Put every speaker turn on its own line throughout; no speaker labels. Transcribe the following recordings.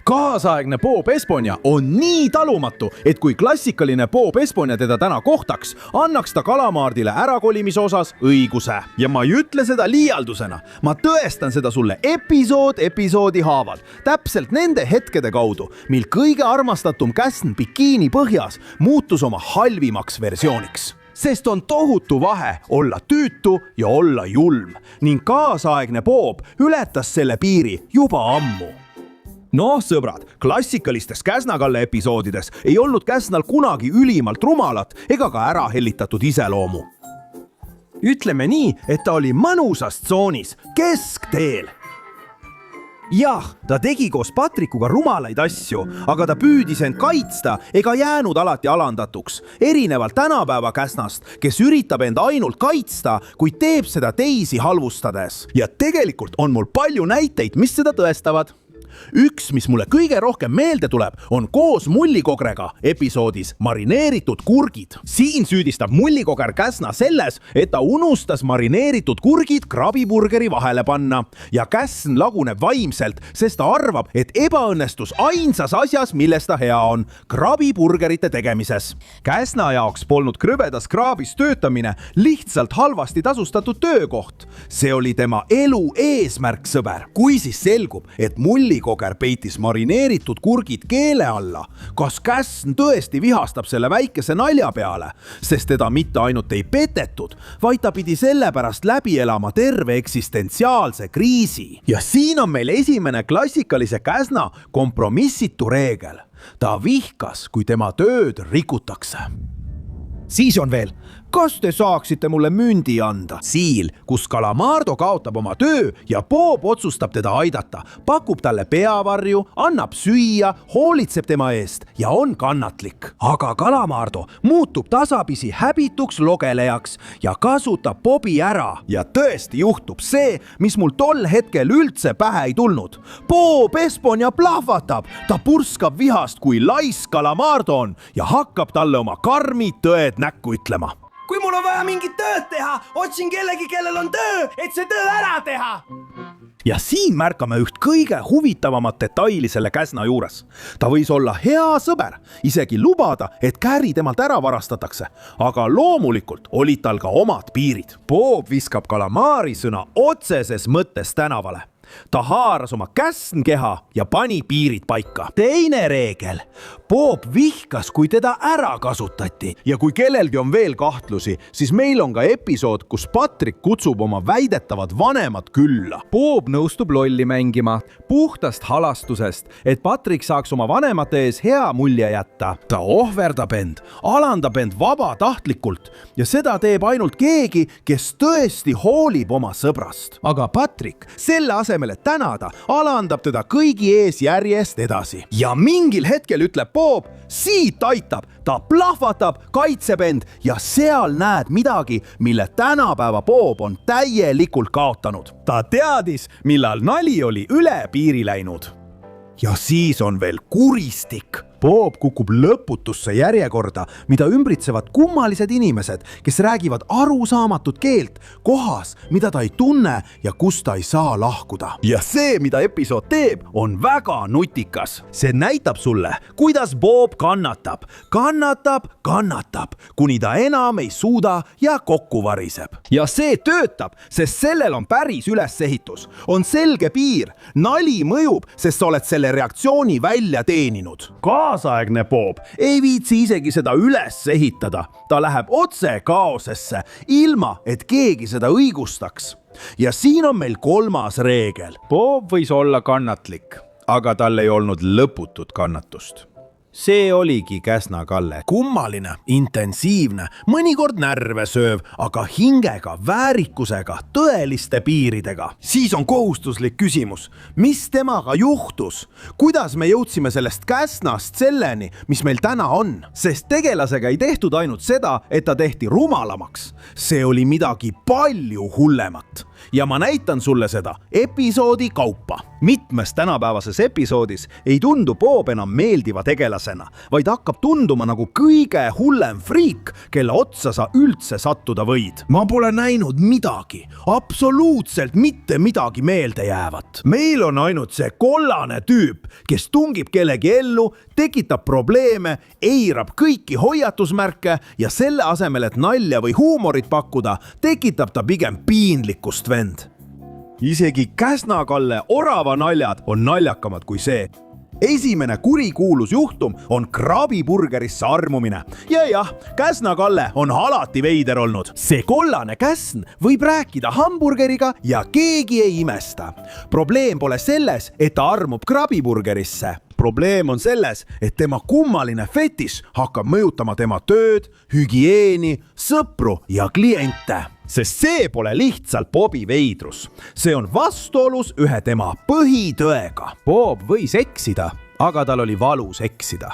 Kaasaegne Bob Esponja on nii talumatu, et kui klassikaline Bob Esponja teda täna kohtaks, annaks ta Kalamaardile ärakolimise osas õiguse. Ja ma ei ütle seda liialdusena. Ma tõestan seda sulle episoodi haaval. Täpselt nende hetkede kaudu, mil kõige armastatum Käsn bikiini põhjas muutus oma halvimaks versiooniks. Sest on tohutu vahe olla tüütu ja olla julm ning kaasaegne Bob ületas selle piiri juba ammu. Noh, sõbrad, klassikalistes Käsna-Kalle episoodides ei olnud Käsnal kunagi ülimalt rumalat ega ka ära hellitatud iseloomu. Ütleme nii, et ta oli mõnusas tsoonis, keskteel. Jah, ta tegi koos Patrikuga rumalaid asju, aga ta püüdis end kaitsta ega jäänud alati alandatuks. Erinevalt tänapäeva Käsnast, kes üritab end ainult kaitsta, kuid teeb seda teisi halvustades. Ja tegelikult on mul palju näiteid, mis seda tõestavad. Üks, mis mulle kõige rohkem meelde tuleb, on koos Mullikogrega episoodis Marineeritud kurgid. Siin süüdistab Mullikoger Käsna selles, et ta unustas marineeritud kurgid krabiburgeri vahele panna. Ja Käsn laguneb vaimselt, sest ta arvab, et ebaõnnestus ainsas asjas, milles ta hea on, krabiburgerite tegemises. Käsna jaoks polnud krõbedas kraabis töötamine lihtsalt halvasti tasustatud töökoht. See oli tema elu eesmärk, sõber. Kui siis selgub, et Mullikoger peitis marineeritud kurgid keele alla, kas Käsn tõesti vihastab selle väikese nalja peale, sest teda mitte ainult ei petetud, vaid ta pidi sellepärast läbi elama terve eksistentsiaalse kriisi. Ja siin on meil esimene klassikalise Käsna kompromissitu reegel. Ta vihkas, kui tema tööd rikutakse. Siis on veel, kas te saaksite mulle mündi anda? Siil, kus Calamardo kaotab oma töö ja Bob otsustab teda aidata, pakub talle peavarju, annab süüa, hoolitseb tema eest ja on kannatlik. Aga Calamardo muutub tasapisi häbituks logelejaks ja kasutab Bobi ära. Ja tõesti juhtub see, mis mul tol hetkel üldse pähe ei tulnud. Bob Esponja plahvatab, ta purskab vihast, kui laisk Calamardo on ja hakkab talle oma karmi tõed näkku ütlema.
Kui mul on vaja mingit tööd teha, otsin kellegi, kellel on töö, et see töö ära teha.
Ja siin märkame üht kõige huvitavamat detaili selle Käsna juures. Ta võis olla hea sõber, isegi lubada, et kääri temalt ära varastatakse. Aga loomulikult olid tal ka omad piirid. Bob viskab Kalamaari sõna otseses mõttes tänavale. Ta haaras oma Käsnkeha ja pani piirid paika. Teine reegel. Bob vihkas, kui teda ära kasutati. Ja kui kellelgi on veel kahtlusi, siis meil on ka episood, kus Patrik kutsub oma väidetavad vanemad külla. Bob nõustub lolli mängima puhtast halastusest, et Patrik saaks oma vanemate ees hea mulje jätta. Ta ohverdab end, alandab end vabatahtlikult ja seda teeb ainult keegi, kes tõesti hoolib oma sõbrast. Aga Patrik, selle asemel, et tänada, alandab teda kõigi ees järjest edasi. Ja mingil hetkel ütleb Bob, siit aitab, ta plahvatab, kaitseb end ja seal näed midagi, mille tänapäeva Bob on täielikult kaotanud. Ta teadis, millal nali oli üle piiri läinud. Ja siis on veel kuristik. Bob kukub lõputusse järjekorda, mida ümbritsevad kummalised inimesed, kes räägivad arusaamatut keelt kohas, mida ta ei tunne ja kus ta ei saa lahkuda. Ja see, mida episood teeb, on väga nutikas. See näitab sulle, kuidas Bob kannatab, kuni ta enam ei suuda ja kokku variseb. Ja see töötab, sest sellel on päris ülesehitus. On selge piir, nali mõjub, sest sa oled selle reaktsiooni välja teeninud. Kaasaegne Bob ei viitsi isegi seda üles ehitada. Ta läheb otse kaosesse, ilma et keegi seda õigustaks. Ja siin on meil kolmas reegel. Bob võis olla kannatlik, aga tal ei olnud lõputut kannatust. See oligi Käsna-Kalle. Kummaline, intensiivne, mõnikord närve sööv, aga hingega, väärikusega, tõeliste piiridega. Siis on kohustuslik küsimus, mis temaga juhtus? Kuidas me jõudsime sellest Käsnast selleni, mis meil täna on? Sest tegelasega ei tehtud ainult seda, et ta tehti rumalamaks. See oli midagi palju hullemat. Ja ma näitan sulle seda episoodi kaupa. mitmes tänapäevases episoodis ei tundu Bob enam meeldiva tegelasena, vaid hakkab tunduma nagu kõige hullem friik, kelle otsa sa üldse sattuda võid. Ma pole näinud midagi, absoluutselt mitte midagi meelde jäävat. Meil on ainult see kollane tüüp, kes tungib kellegi ellu, tekitab probleeme, eirab kõiki hoiatusmärke ja selle asemel, et nalja või huumorit pakkuda, tekitab ta pigem piinlikkust vend. Isegi Käsna-Kalle orava naljad on naljakamad kui see. Esimene kurikuulus juhtum on krabiburgerisse armumine. Ja jah, Käsna-Kalle on alati veider olnud. See kollane käsn võib rääkida hamburgeriga ja keegi ei imesta. Probleem pole selles, et ta armub krabiburgerisse. Probleem on selles, et tema kummaline fetiš hakkab mõjutama tema tööd, hügieeni, sõpru ja kliente. Sest see pole lihtsalt Bobi veidrus. See on vastuolus ühe tema põhitõega. Bob võis eksida, aga tal oli valus eksida.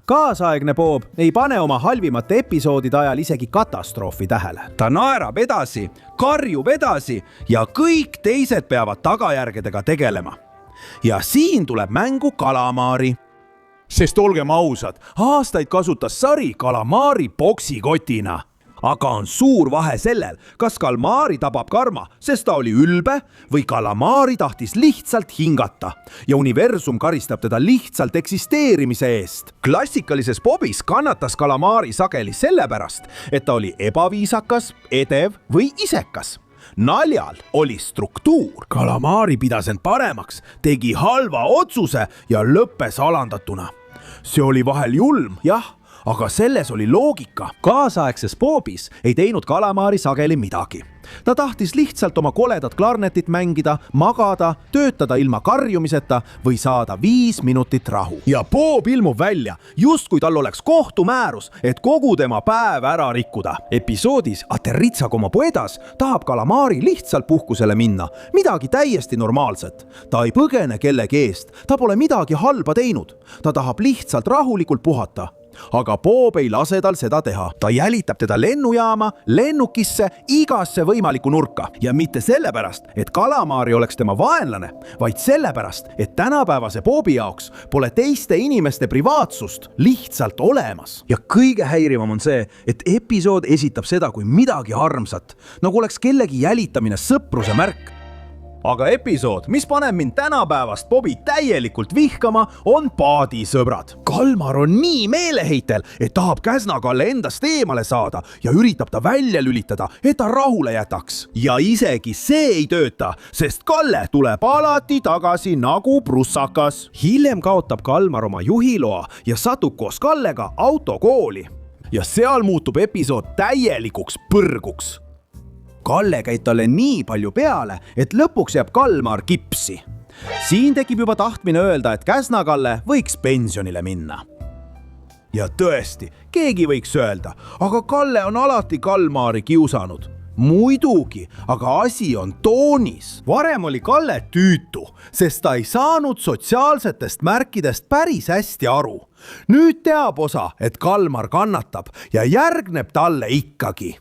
Kaasaegne Bob ei pane oma halvimate episoodide ajal isegi katastroofi tähele. Ta naerab edasi, karjub edasi ja kõik teised peavad tagajärgedega tegelema. Ja siin tuleb mängu kalamaari. Sest olgem ausad, aastaid kasutas sari kalamaari boksikotina. Aga on suur vahe sellel, kas kalmaari tabab karma, sest ta oli ülbe või kalamaari tahtis lihtsalt hingata ja universum karistab teda lihtsalt eksisteerimise eest. Klassikalises Bobis kannatas kalamaari sageli sellepärast, et ta oli ebaviisakas, edev või isekas. Naljal oli struktuur. Kalamaari pidas end paremaks, tegi halva otsuse ja lõppes alandatuna. See oli vahel julm, jah, aga selles oli loogika. Kaasaegses Bobis ei teinud kalamaari sageli midagi. Ta tahtis lihtsalt oma koledat klarnetit mängida, magada, töötada ilma karjumiseta või saada 5 minutit rahu. Ja Bob ilmub välja, just kui tal oleks kohtumäärus, et kogu tema päev ära rikkuda. Episoodis Aterritsa como puedas tahab kalamaari lihtsalt puhkusele minna. Midagi täiesti normaalset. Ta ei põgene kellegi eest, ta pole midagi halba teinud. Ta tahab lihtsalt rahulikult puhata. Aga Bob ei lase tal seda teha. Ta jälitab teda lennujaama, lennukisse, igasse võimaliku nurka. Ja mitte sellepärast, et kalamaari oleks tema vaenlane, vaid sellepärast, et tänapäevase Bobi jaoks pole teiste inimeste privaatsust lihtsalt olemas. Ja kõige häirivam on see, et episood esitab seda kui midagi armsat, nagu oleks kellegi jälitamine sõpruse märk. Aga episood, mis paneb mind tänapäevast Bobi täielikult vihkama, on paadisõbrad. Kalmar on nii meeleheitel, et tahab Käsna-Kalle endast eemale saada ja üritab ta välja lülitada, et ta rahule jätaks. Ja isegi see ei tööta, sest Kalle tuleb alati tagasi nagu prussakas. Hiljem kaotab Kalmar oma juhiloa ja satub koos Kallega autokooli. Ja seal muutub episood täielikuks põrguks. Kalle käib talle nii palju peale, et lõpuks jääb Kalmar kipsi. Siin tekib juba tahtmine öelda, et Käsna-Kalle võiks pensionile minna. Ja tõesti, keegi võiks öelda, aga Kalle on alati Kalmari kiusanud. Muidugi, aga asi on toonis. Varem oli Kalle tüütu, sest ta ei saanud sotsiaalsetest märkidest päris hästi aru. Nüüd teab osa, et Kalmar kannatab ja järgneb talle ikkagi.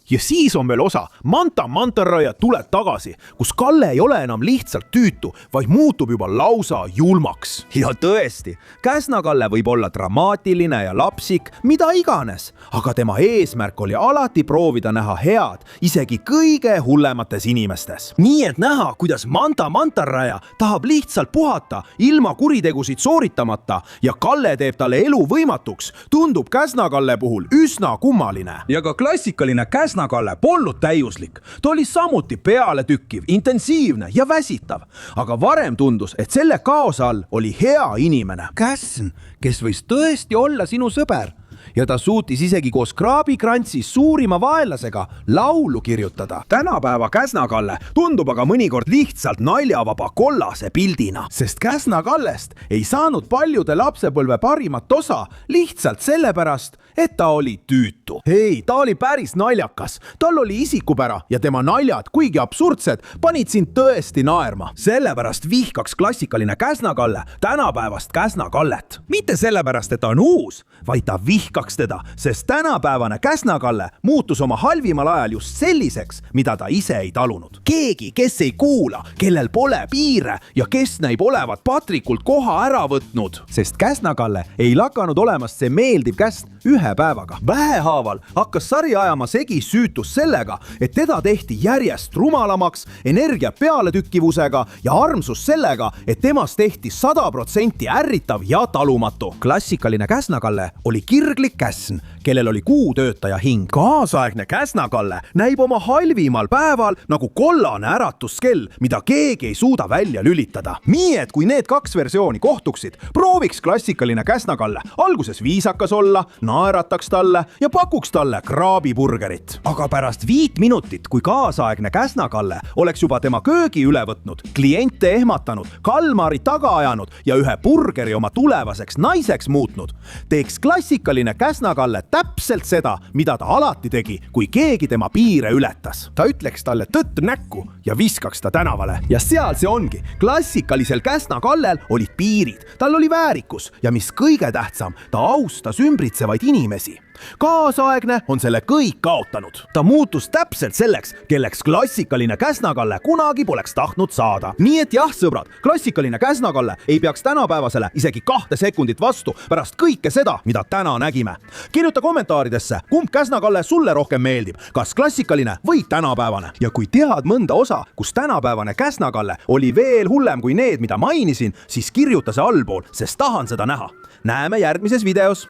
Ja siis on veel osa Manta Mantarraja tuleb tagasi, kus Kalle ei ole enam lihtsalt tüütu, vaid muutub juba lausa julmaks. Ja tõesti, Käsna-Kalle võib olla dramaatiline ja lapsik, mida iganes, aga tema eesmärk oli alati proovida näha head, isegi kõige hullemates inimestes. Nii et näha, kuidas Manta Mantarraja tahab lihtsalt puhata, ilma kuritegusid sooritamata ja Kalle teeb talle elu võimatuks, tundub Käsna-Kalle puhul üsna kummaline. Ja ka klassikaline Käsna-Kalle polnud täiuslik. Ta oli samuti pealetükkiv, intensiivne ja väsitav. Aga varem tundus, et selle kaose all oli hea inimene. Käsn, kes võis tõesti olla sinu sõber. Ja ta suutis isegi koos Kraabikrantsi suurima vaenlasega laulu kirjutada. Tänapäeva Käsna-Kalle tundub aga mõnikord lihtsalt naljavaba kollase pildina, sest Käsna-Kallest ei saanud paljude lapsepõlve parimat osa lihtsalt sellepärast, et ta oli tüütu. Hei, ta oli päris naljakas. Tal oli isikupära ja tema naljad, kuigi absurdsed, panid sind tõesti naerma. Sellepärast vihkaks klassikaline Käsna-Kalle tänapäevast Käsna-Kallet. Mitte sellepärast, et ta on uus, vaid ta vihkaks vihkaks teda, sest tänapäevane Käsna-Kalle muutus oma halvimal ajal just selliseks, mida ta ise ei talunud. Keegi, kes ei kuula, kellel pole piire ja kes näib olevat Patrikult koha ära võtnud. Sest Käsna-Kalle ei lakanud olemast see meeldiv käst ühe päevaga. Vähehaaval hakkas sari ajama segi süütus sellega, et teda tehti järjest rumalamaks, energia pealetükkivusega ja armsus sellega, et temast tehti 100% ärritav ja talumatu. Klassikaline Käsna-Kalle oli kirglik käsn, kellel oli kuutöötaja hing. Kaasaegne Käsna-Kalle näib oma halvimal päeval nagu kollane äratuskell, mida keegi ei suuda välja lülitada. Nii et kui need kaks versiooni kohtuksid, prooviks klassikaline Käsna-Kalle alguses viisakas olla, naerataks talle ja pakuks talle kraabiburgerit. Aga pärast 5 minutit, kui kaasaegne Käsna-Kalle oleks juba tema köögi üle võtnud, kliente ehmatanud, kalmari taga ajanud ja ühe burgeri oma tulevaseks naiseks muutnud, teeks klassikaline Käsna-Kalle täpselt seda, mida ta alati tegi, kui keegi tema piire ületas. Ta ütleks talle tõtt näkku ja viskaks ta tänavale. Ja seal see ongi. Klassikalisel Käsna-Kallel olid piirid, tal oli väärikus ja mis kõige tähtsam, ta austas ümbritsevaid inimesi. Kaasaegne on selle kõik kaotanud. Ta muutus täpselt selleks, kelleks klassikaline Käsna-Kalle kunagi poleks tahtnud saada. Nii et jah, sõbrad, klassikaline Käsna-Kalle ei peaks tänapäevasele isegi 2 sekundit vastu pärast kõike seda, mida täna nägime. Kirjuta kommentaaridesse, kumb Käsna-Kalle sulle rohkem meeldib, kas klassikaline või tänapäevane. Ja kui tead mõnda osa, kus tänapäevane Käsna-Kalle oli veel hullem kui need, mida mainisin, siis kirjuta see allpool, sest tahan seda näha. Näeme järgmises videos.